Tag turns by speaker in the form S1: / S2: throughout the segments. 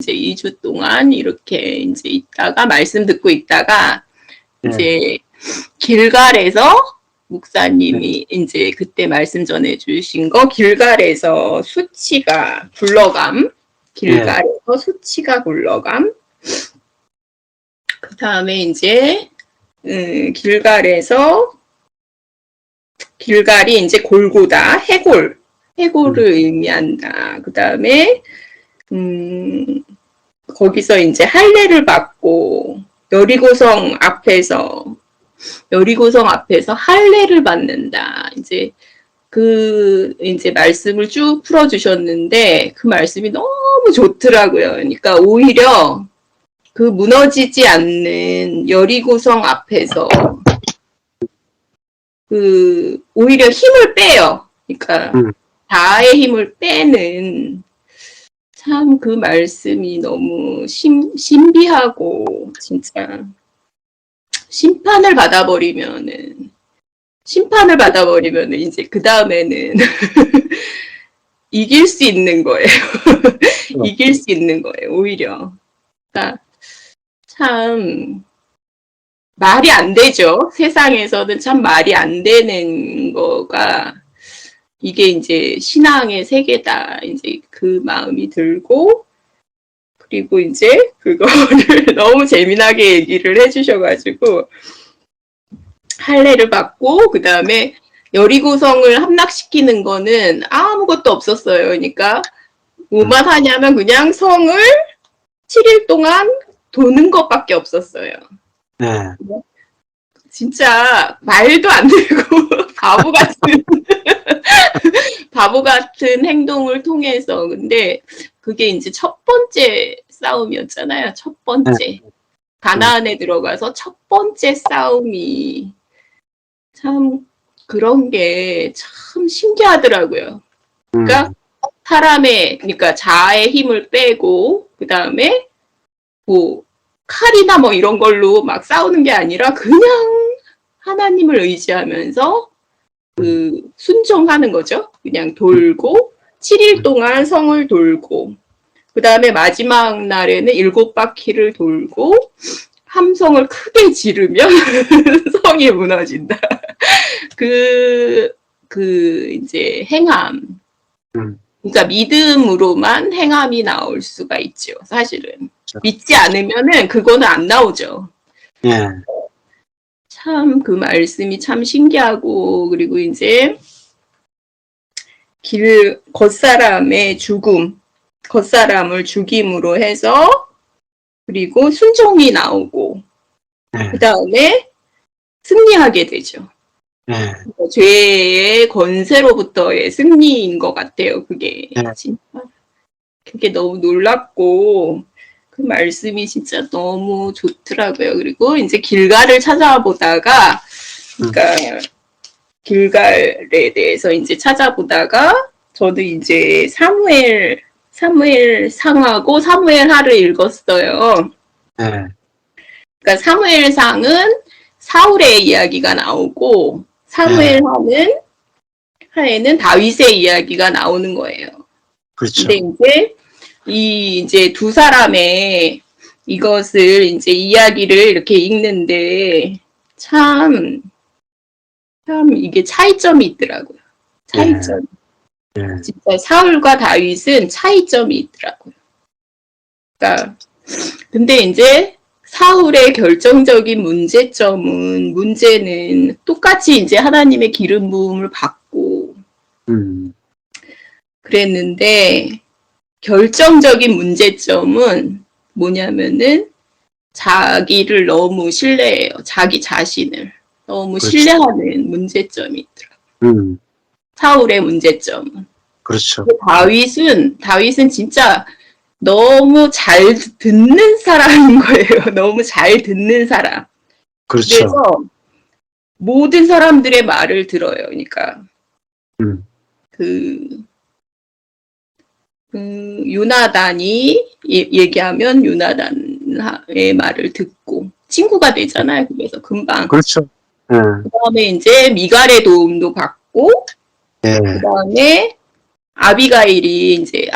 S1: 이제 2주 동안 이렇게 이제 있다가 말씀 듣고 있다가 이제 길갈에서 목사님이 이제 그때 말씀 전해 주신 거 길갈에서 수치가 굴러감, 길갈에서 수치가 굴러감, 그 다음에 이제 길갈이 이제 골고다, 해골을 의미한다. 그 다음에 거기서 이제 할례를 받고 여리고성 앞에서 할례를 받는다. 이제 이제 말씀을 쭉 풀어주셨는데 그 말씀이 너무 좋더라고요. 그러니까 오히려 그 무너지지 않는 여리고성 앞에서 오히려 힘을 빼요. 그러니까 자아의 힘을 빼는 참 그 말씀이 너무 신비하고 진짜 심판을 받아버리면은 이제 그 다음에는 이길 수 있는 거예요. 이길 수 있는 거예요. 오히려. 그러니까 참 말이 안 되죠. 세상에서는 참 말이 안 되는 거가 이게 이제 신앙의 세계다. 이제 그 마음이 들고 그리고 이제 그거를 너무 재미나게 얘기를 해주셔가지고 할례를 받고 그 다음에 여리고성을 함락시키는 거는 아무것도 없었어요. 그러니까 뭐만 하냐면 그냥 성을 7일 동안 도는 것밖에 없었어요. 진짜 말도 안 되고 바보 같은 행동을 통해서 근데 그게 이제 첫 번째 싸움이었잖아요. 첫 번째 가나안에 들어가서 첫 번째 싸움이 참 그런 게 참 신기하더라고요. 그러니까 그러니까 자아의 힘을 빼고 그 다음에 뭐 칼이나 뭐 이런 걸로 막 싸우는 게 아니라 그냥 하나님을 의지하면서 순종하는 거죠. 그냥 돌고 7일 동안 성을 돌고 그 다음에 마지막 날에는 7바퀴를 돌고 함성을 크게 지르면 성이 무너진다. 이제 행함. 그러니까 믿음으로만 행함이 나올 수가 있죠. 사실은. 믿지 않으면은 그거는 안 나오죠. 참 그 말씀이 참 신기하고 그리고 이제 겉사람을 죽임으로 해서 그리고 순종이 나오고 그 다음에 승리하게 되죠. 죄의 권세로부터의 승리인 것 같아요. 그게 진짜 그게 너무 놀랍고 그 말씀이 진짜 너무 좋더라고요. 그리고 이제 길갈을 찾아보다가 그러니까 길갈에 대해서 이제 찾아보다가 저도 이제 사무엘 상하고 사무엘 하를 읽었어요. 그러니까 사무엘 상은 사울의 이야기가 나오고 사무엘 하에는 다윗의 이야기가 나오는 거예요.
S2: 그렇죠.
S1: 근데 이제 두 사람의 이것을 이제 이야기를 이렇게 읽는데 참 이게 차이점이 있더라고요. 차이점. 진짜 사울과 다윗은 차이점이 있더라고요. 그러니까 근데 이제 사울의 결정적인 문제는 똑같이 이제 하나님의 기름 부음을 받고 그랬는데 결정적인 문제점은 뭐냐면은 자기를 너무 신뢰해요. 자기 자신을 너무 신뢰하는 문제점이 있더라고요. 사울의 문제점은.
S2: 그렇죠.
S1: 다윗은 진짜 너무 잘 듣는 사람인 거예요. 너무 잘 듣는 사람.
S2: 그렇죠.
S1: 그래서 모든 사람들의 말을 들어요. 그러니까 유나단이 얘기하면 유나단의 말을 듣고 친구가 되잖아요. 그래서 금방.
S2: 그렇죠.
S1: 그 다음에 이제 미갈의 도움도 받고 그 다음에 아비가일이 이제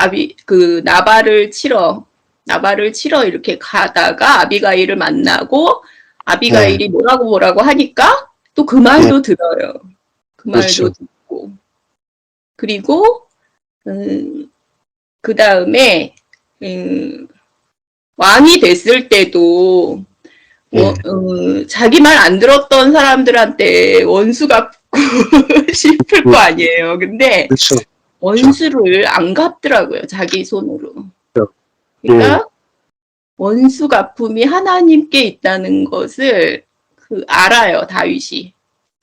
S1: 나발을 치러 나발을 치러 이렇게 가다가 아비가일을 만나고 아비가일이 뭐라고 하니까 또 그 말도 들어요. 그 말도
S2: 그렇죠.
S1: 듣고. 그리고 그 다음에 왕이 됐을 때도 자기 말 안 들었던 사람들한테 원수 갚고 싶을 거 아니에요. 근데
S2: 그렇죠.
S1: 원수를 안 갚더라고요. 자기 손으로. 그러니까 원수 갚음이 하나님께 있다는 것을 알아요. 다윗이.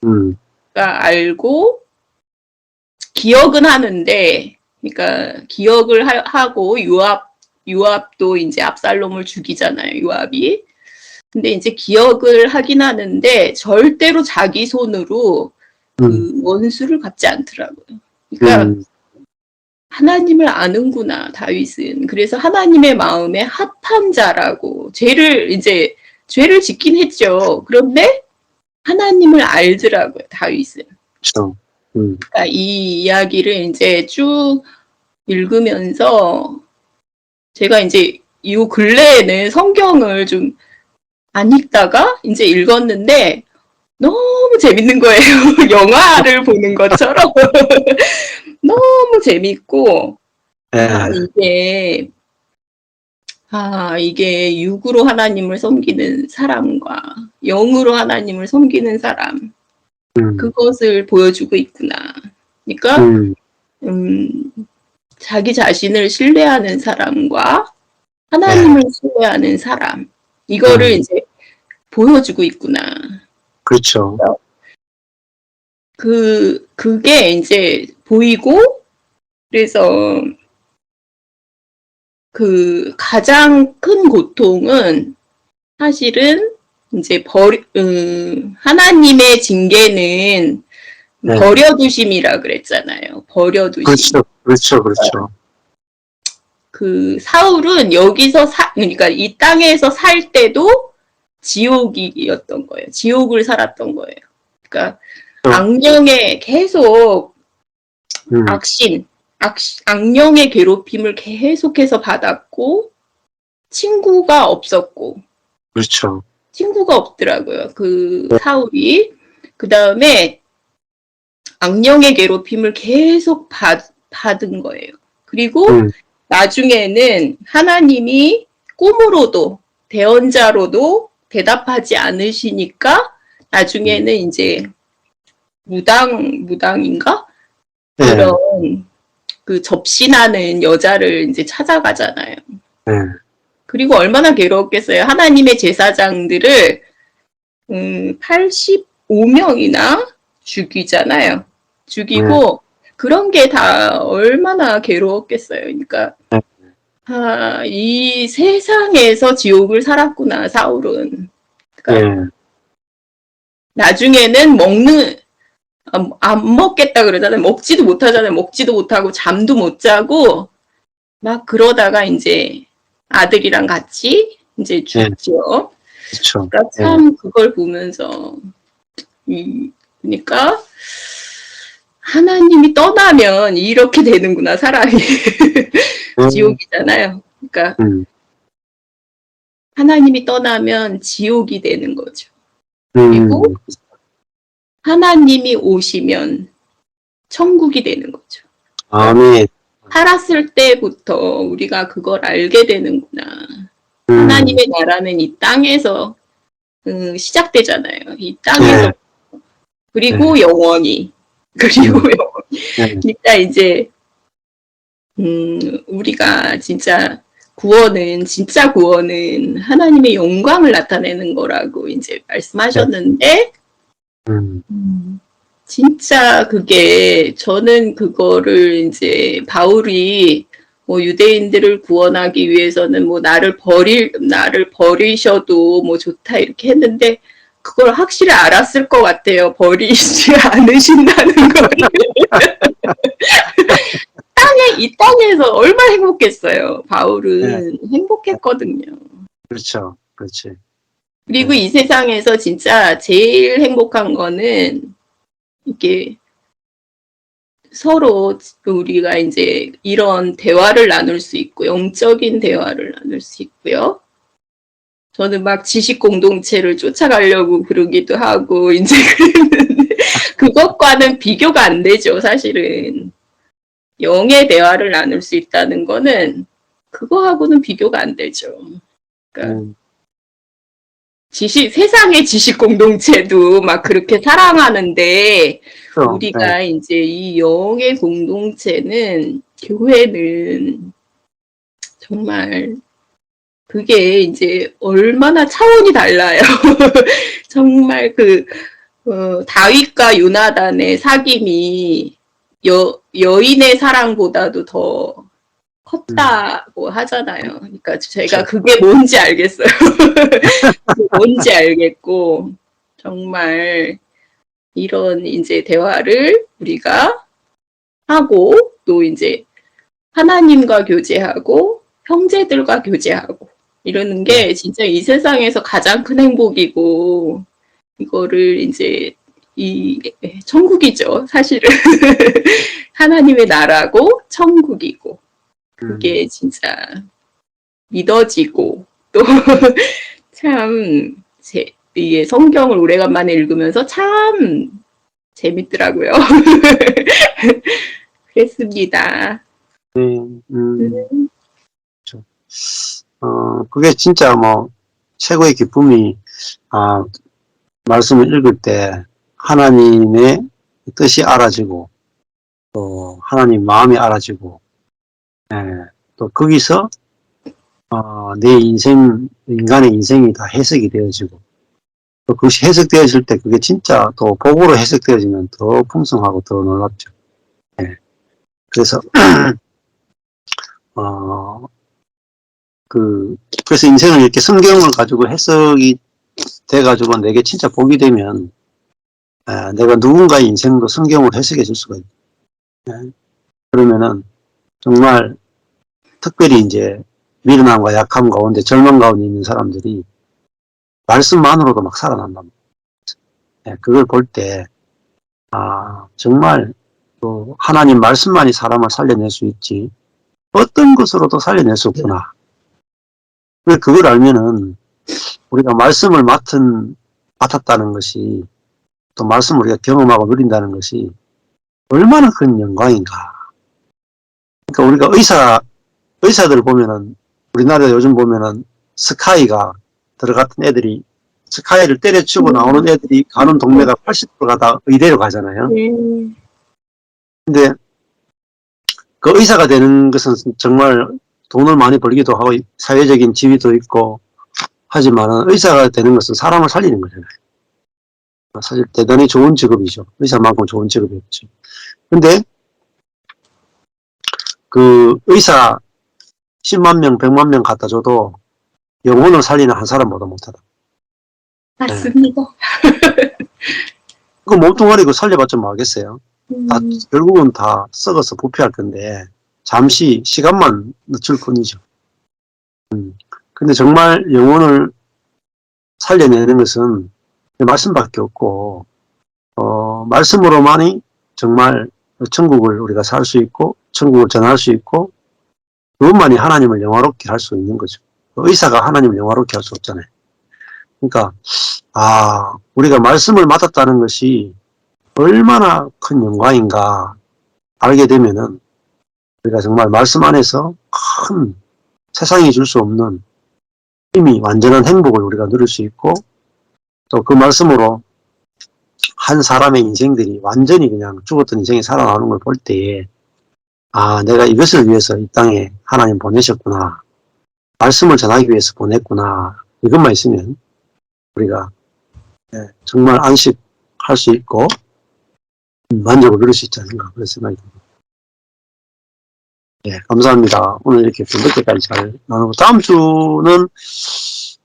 S1: 그러니까 알고 기억은 하는데, 그러니까 기억을 하고 요압도 이제 압살롬을 죽이잖아요. 요압이. 근데 이제 기억을 하긴 하는데 절대로 자기 손으로 그 원수를 갚지 않더라고요. 그러니까 하나님을 아는구나, 다윗은. 그래서 하나님의 마음에 합한 자라고 죄를 짓긴 했죠. 그런데 하나님을 알더라고요, 다윗은.
S2: 그렇죠.
S1: 그러니까 이 이야기를 이제 쭉 읽으면서 제가 이제 이 근래에는 성경을 좀 안 읽다가 이제 읽었는데 너무 재밌는 거예요. 영화를 보는 것처럼. 너무 재밌고, 이게 육으로 하나님을 섬기는 사람과 영으로 하나님을 섬기는 사람, 그것을 보여주고 있구나. 그러니까, 자기 자신을 신뢰하는 사람과 하나님을 신뢰하는 사람, 이거를 이제 보여주고 있구나.
S2: 그렇죠.
S1: 그게 이제 보이고, 그래서 그 가장 큰 고통은 사실은 이제 하나님의 징계는 버려두심이라 그랬잖아요. 버려두심.
S2: 그렇죠. 그렇죠. 그렇죠.
S1: 그 사울은 여기서 그러니까 이 땅에서 살 때도 지옥이었던 거예요. 지옥을 살았던 거예요. 그러니까 악령에 계속 악령의 괴롭힘을 계속해서 받았고 친구가 없었고
S2: 그렇죠.
S1: 친구가 없더라고요. 그 사울이. 그 다음에 악령의 괴롭힘을 계속 받은 거예요. 그리고 나중에는 하나님이 꿈으로도 대언자로도 대답하지 않으시니까 나중에는 이제 무당인가? 그런 그 접신하는 여자를 이제 찾아가잖아요. 그리고 얼마나 괴로웠겠어요. 하나님의 제사장들을 85명이나 죽이잖아요. 죽이고 그런 게 다 얼마나 괴로웠겠어요. 그러니까 이 세상에서 지옥을 살았구나, 사울은. 그러니까 나중에는 안 먹겠다 그러잖아요. 먹지도 못하잖아요. 먹지도 못하고 잠도 못 자고 막 그러다가 이제 아들이랑 같이 이제 죽죠.
S2: 그렇죠.
S1: 그러니까 참 그걸 보면서 그러니까 하나님이 떠나면 이렇게 되는구나, 사람이. 지옥이잖아요. 그러니까 하나님이 떠나면 지옥이 되는 거죠. 그리고 하나님이 오시면 천국이 되는 거죠.
S2: 아멘.
S1: 살았을 때부터 우리가 그걸 알게 되는구나. 하나님의 나라는 이 땅에서 시작되잖아요. 이 땅에서. 그리고 영원히. 그리고 영원히. 그러니까 이제 우리가 진짜 진짜 구원은 하나님의 영광을 나타내는 거라고 이제 말씀하셨는데 진짜 저는 그거를 이제 바울이 뭐 유대인들을 구원하기 위해서는 뭐 나를 버리셔도 뭐 좋다 이렇게 했는데 그걸 확실히 알았을 것 같아요. 버리지 않으신다는 걸. 이 땅에서 얼마나 행복했어요. 바울은 행복했거든요.
S2: 그렇죠. 그렇지.
S1: 그리고 이 세상에서 진짜 제일 행복한 거는 이게 서로 우리가 이제 이런 대화를 나눌 수 있고, 영적인 대화를 나눌 수 있고요. 저는 막 지식 공동체를 쫓아가려고 그러기도 하고, 이제 그랬는데, 그것과는 비교가 안 되죠, 사실은. 영의 대화를 나눌 수 있다는 거는, 그거하고는 비교가 안 되죠. 그러니까, 세상의 지식 공동체도 막 그렇게 사랑하는데,
S2: 그렇죠.
S1: 우리가 이제 이 영의 공동체는, 교회는 정말 그게 이제 얼마나 차원이 달라요. 정말 다윗과 요나단의 사귐이 여인의 사랑보다도 더 컸다고 하잖아요. 그러니까 제가 그게 뭔지 알겠어요. 뭔지 알겠고, 정말 이런 이제 대화를 우리가 하고, 또 이제 하나님과 교제하고, 형제들과 교제하고, 이러는 게 진짜 이 세상에서 가장 큰 행복이고, 이거를 이제 천국이죠, 사실은. 하나님의 나라고 천국이고, 그게 진짜 믿어지고, 또 참, 이게 성경을 오래간만에 읽으면서 참 재밌더라고요. 그랬습니다.
S2: 그렇죠. 그게 진짜 뭐, 최고의 기쁨이, 말씀을 읽을 때, 하나님의 뜻이 알아지고, 또, 하나님 마음이 알아지고, 또 거기서, 내 인간의 인생이 다 해석이 되어지고, 또 그것이 해석되어질 때 그게 진짜 또 복으로 해석되어지면 더 풍성하고 더 놀랍죠. 그래서, 그래서 인생을 이렇게 성경을 가지고 해석이 돼가지고 내게 진짜 복이 되면, 내가 누군가의 인생도 성경으로 해석해 줄 수가 있고, 그러면은 정말 특별히 이제 미련함과 약함 가운데 절망 가운데 있는 사람들이 말씀만으로도 막 살아난단 말이에요. 그걸 볼 때, 정말 하나님 말씀만이 사람을 살려낼 수 있지 어떤 것으로도 살려낼 수 없구나. 그걸 알면은 우리가 말씀을 맡았다는 것이, 또 말씀을 우리가 경험하고 누린다는 것이 얼마나 큰 영광인가. 그러니까 우리가 의사들 보면은, 우리나라 요즘 보면은 스카이가 들어갔던 애들이, 스카이를 때려치고 나오는 애들이 가는 동네가 80%가 다 의대로 가잖아요. 근데 그 의사가 되는 것은 정말 돈을 많이 벌기도 하고 사회적인 지위도 있고 하지만 의사가 되는 것은 사람을 살리는 거잖아요. 사실 대단히 좋은 직업이죠. 의사만큼 좋은 직업이 없죠. 근데 그 의사 10만 명, 100만 명 갖다 줘도 영혼을 살리는 한 사람보다 못하다.
S1: 맞습니다.
S2: 그 몸뚱아리 그 살려봤자 뭐 하겠어요. 결국은 다 썩어서 부패할 건데 잠시 시간만 늦출 뿐이죠. 근데 정말 영혼을 살려내는 것은 말씀밖에 없고, 말씀으로만이 정말 천국을 우리가 살 수 있고, 천국을 전할 수 있고, 그것만이 하나님을 영화롭게 할 수 있는 거죠. 의사가 하나님을 영화롭게 할 수 없잖아요. 그러니까, 우리가 말씀을 맡았다는 것이 얼마나 큰 영광인가 알게 되면은, 우리가 정말 말씀 안에서 큰 세상이 줄 수 없는 이미 완전한 행복을 우리가 누릴 수 있고, 또 그 말씀으로 한 사람의 인생들이 완전히 그냥 죽었던 인생이 살아나오는 걸 볼 때에, 내가 이것을 위해서 이 땅에 하나님 보내셨구나. 말씀을 전하기 위해서 보냈구나. 이것만 있으면 우리가 정말 안식할 수 있고 만족을 누릴 수 있지 않는가 그런 생각이 듭니다. 감사합니다. 오늘 이렇게 늦게까지 잘 나누고, 다음 주는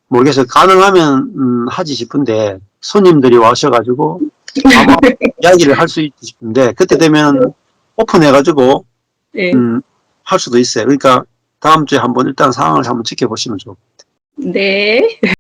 S2: 모르겠어요. 가능하면 하지 싶은데 손님들이 와셔가지고 아마 이야기를 할 수 있지 싶은데, 그때 되면 오픈해가지고 할 수도 있어요. 그러니까 다음 주에 한번 일단 상황을 한번 지켜보시면 좋을 것 같아요.
S1: 네.